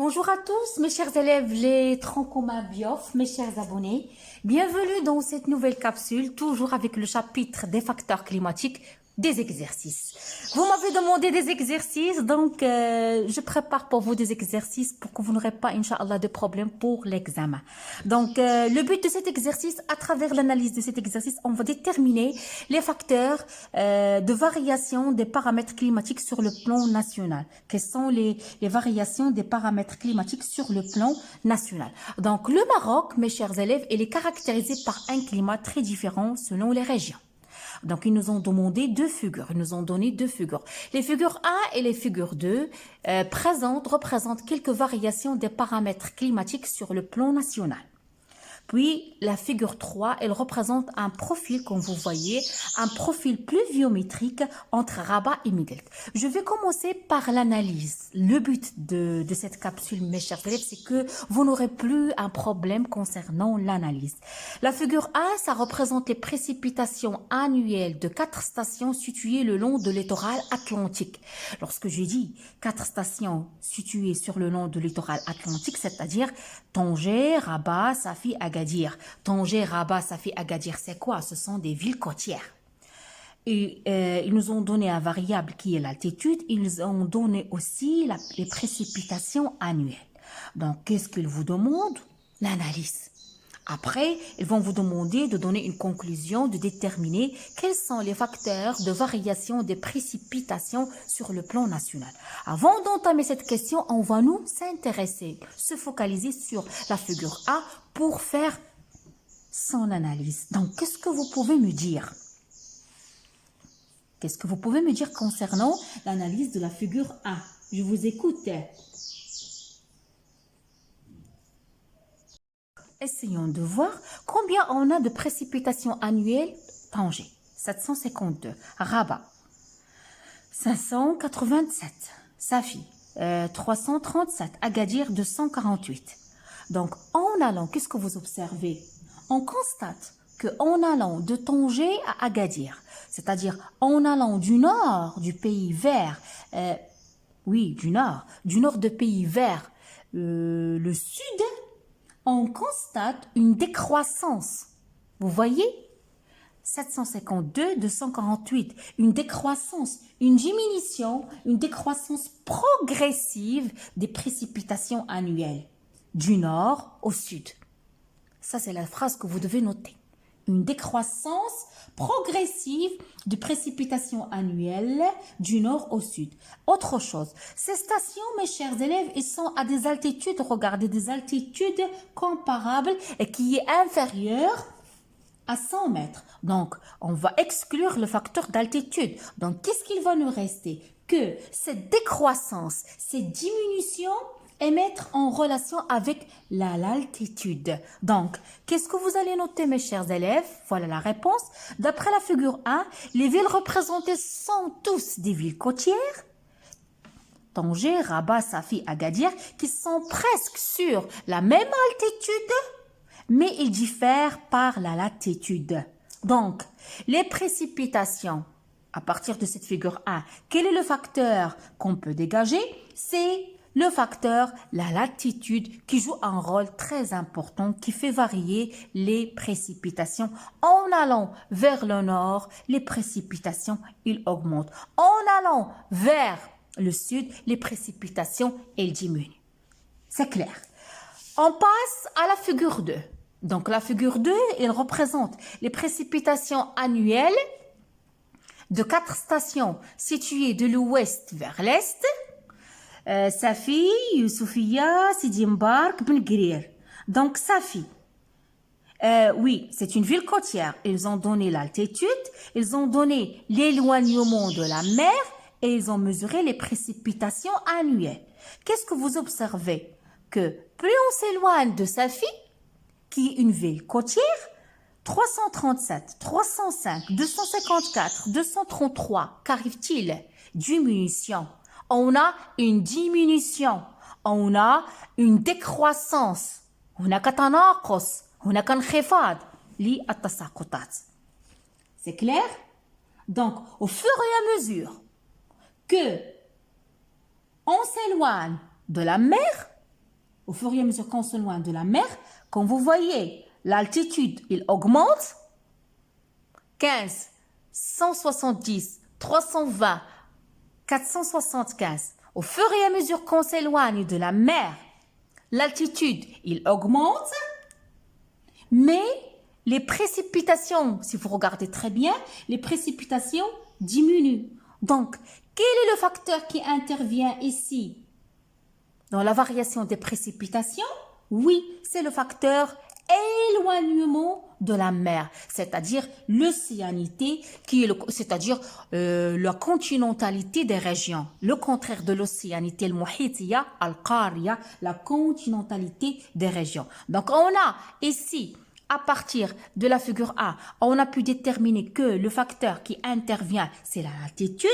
Bonjour à tous, mes chers élèves, les troncs communs BIOF, mes chers abonnés. Bienvenue dans cette nouvelle capsule, toujours avec le chapitre des facteurs climatiques, des exercices. Vous m'avez demandé des exercices, donc je prépare pour vous des exercices pour que vous n'aurez pas, Inch'Allah, de problème pour l'examen. Donc, le but de cet exercice, à travers l'analyse de cet exercice, on va déterminer les facteurs de variation des paramètres climatiques sur le plan national. Quelles sont les variations des paramètres climatiques sur le plan national? Donc, le Maroc, mes chers élèves, il est caractérisé par un climat très différent selon les régions. Donc, ils nous ont demandé deux figures. Ils nous ont donné deux figures. Les figures 1 et les figures 2 représentent quelques variations des paramètres climatiques sur le plan national. Puis, la figure 3, elle représente un profil, comme vous voyez, un profil pluviométrique entre Rabat et Midelt. Je vais commencer par l'analyse. Le but de cette capsule, mes chers élèves, c'est que vous n'aurez plus un problème concernant l'analyse. La figure 1, ça représente les précipitations annuelles de 4 stations situées le long de littoral atlantique. Lorsque je dis 4 stations situées sur le long de littoral atlantique, c'est-à-dire Tanger, Rabat, Safi, Agadir. Tanger, Rabat, Safi, Agadir, c'est quoi? Ce sont des villes côtières. Et ils nous ont donné un variable qui est l'altitude. Ils nous ont donné aussi les précipitations annuelles. Donc, qu'est-ce qu'ils vous demandent? L'analyse. Après, ils vont vous demander de donner une conclusion, de déterminer quels sont les facteurs de variation des précipitations sur le plan national. Avant d'entamer cette question, on va nous s'intéresser, se focaliser sur la figure A pour faire son analyse. Donc, qu'est-ce que vous pouvez me dire? Qu'est-ce que vous pouvez me dire concernant l'analyse de la figure A? Je vous écoute. Essayons de voir combien on a de précipitations annuelles. Tanger, 752. Rabat, 587. Safi, 337. Agadir, 248. Donc, en allant, qu'est-ce que vous observez? On constate qu'en allant de Tanger à Agadir, c'est-à-dire en allant du nord du pays vers, du nord du pays vers le sud, on constate une décroissance. Vous voyez? 752, 248, une décroissance, une diminution, une décroissance progressive des précipitations annuelles du nord au sud. Ça, c'est la phrase que vous devez noter. Une décroissance progressive de précipitations annuelles du nord au sud. Autre chose, ces stations, mes chers élèves, ils sont à des altitudes, regardez, des altitudes comparables et qui est inférieure à 100 mètres. Donc, on va exclure le facteur d'altitude. Donc, qu'est-ce qu'il va nous rester? Que cette décroissance, cette diminution et mettre en relation avec l'altitude. Donc, qu'est-ce que vous allez noter, mes chers élèves? Voilà la réponse. D'après la figure 1, les villes représentées sont tous des villes côtières. Tanger, Rabat, Safi, Agadir, qui sont presque sur la même altitude, mais ils diffèrent par la latitude. Donc, les précipitations, à partir de cette figure 1, quel est le facteur qu'on peut dégager? C'est le facteur, la latitude, qui joue un rôle très important, qui fait varier les précipitations. En allant vers le nord, les précipitations, ils augmentent. En allant vers le sud, les précipitations, elles diminuent. C'est clair. On passe à la figure 2. Donc, la figure 2, elle représente les précipitations annuelles de 4 stations situées de l'ouest vers l'est. Safi, Youssoufia, Sidi Mbark, Ben Guerir. Donc, Safi. Oui, c'est une ville côtière. Ils ont donné l'altitude, ils ont donné l'éloignement de la mer et ils ont mesuré les précipitations annuelles. Qu'est-ce que vous observez? Que plus on s'éloigne de Safi, qui est une ville côtière, 337, 305, 254, 233, qu'arrive-t-il? Diminution. On a une diminution, on a une décroissance, هناك تناقص, هناك انخفاض للتساقطات. C'est clair? Donc, au fur et à mesure que on s'éloigne de la mer, au fur et à mesure qu'on s'éloigne de la mer, comme vous voyez, l'altitude, il augmente. 15, 170, 320, 475. Au fur et à mesure qu'on s'éloigne de la mer, l'altitude, il augmente. Mais les précipitations, si vous regardez très bien, les précipitations diminuent. Donc, quel est le facteur qui intervient ici dans la variation des précipitations? Oui, c'est le facteur éloignement de la mer, c'est-à-dire l'océanité, c'est-à-dire la continentalité des régions. Le contraire de l'océanité, le muhitiya, al-qariya, la continentalité des régions. Donc, on a ici, à partir de la figure A, on a pu déterminer que le facteur qui intervient, c'est la latitude.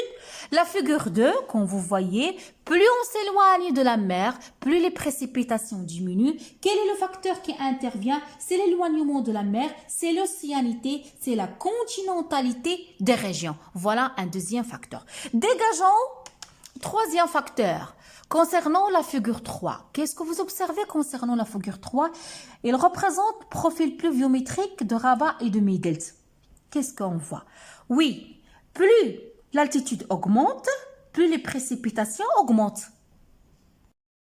La figure 2, comme vous voyez, plus on s'éloigne de la mer, plus les précipitations diminuent. Quel est le facteur qui intervient? C'est l'éloignement de la mer, c'est l'océanité, c'est la continentalité des régions. Voilà un deuxième facteur. Dégageons troisième facteur. Concernant la figure 3, qu'est-ce que vous observez concernant la figure 3? Il représente le profil pluviométrique de Rabat et de Middelt. Qu'est-ce qu'on voit? Oui, plus l'altitude augmente, plus les précipitations augmentent.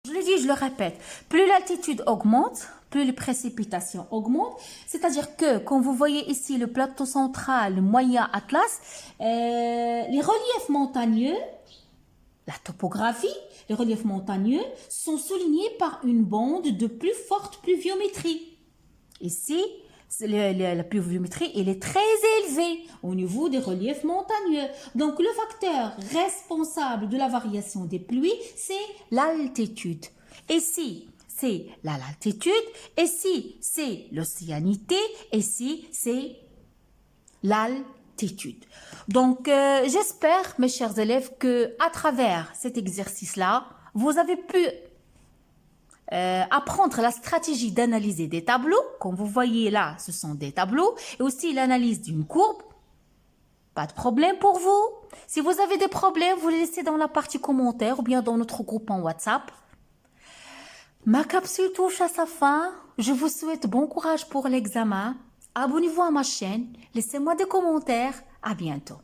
Je le dis, je le répète, plus l'altitude augmente, plus les précipitations augmentent. C'est-à-dire que, quand vous voyez ici le plateau central, le moyen Atlas, les reliefs montagneux, la topographie, les reliefs montagneux sont soulignés par une bande de plus forte pluviométrie. Ici, la pluviométrie elle est très élevée au niveau des reliefs montagneux. Donc, le facteur responsable de la variation des pluies, c'est l'altitude. Ici, c'est la latitude. Ici, c'est l'océanité. Ici, c'est l'altitude. Donc, j'espère, mes chers élèves, que à travers cet exercice-là, vous avez pu apprendre la stratégie d'analyser des tableaux. Comme vous voyez là, ce sont des tableaux. Et aussi l'analyse d'une courbe. Pas de problème pour vous. Si vous avez des problèmes, vous les laissez dans la partie commentaire ou bien dans notre groupe en WhatsApp. Ma capsule touche à sa fin. Je vous souhaite bon courage pour l'examen. Abonnez-vous à ma chaîne. Laissez-moi des commentaires. À bientôt.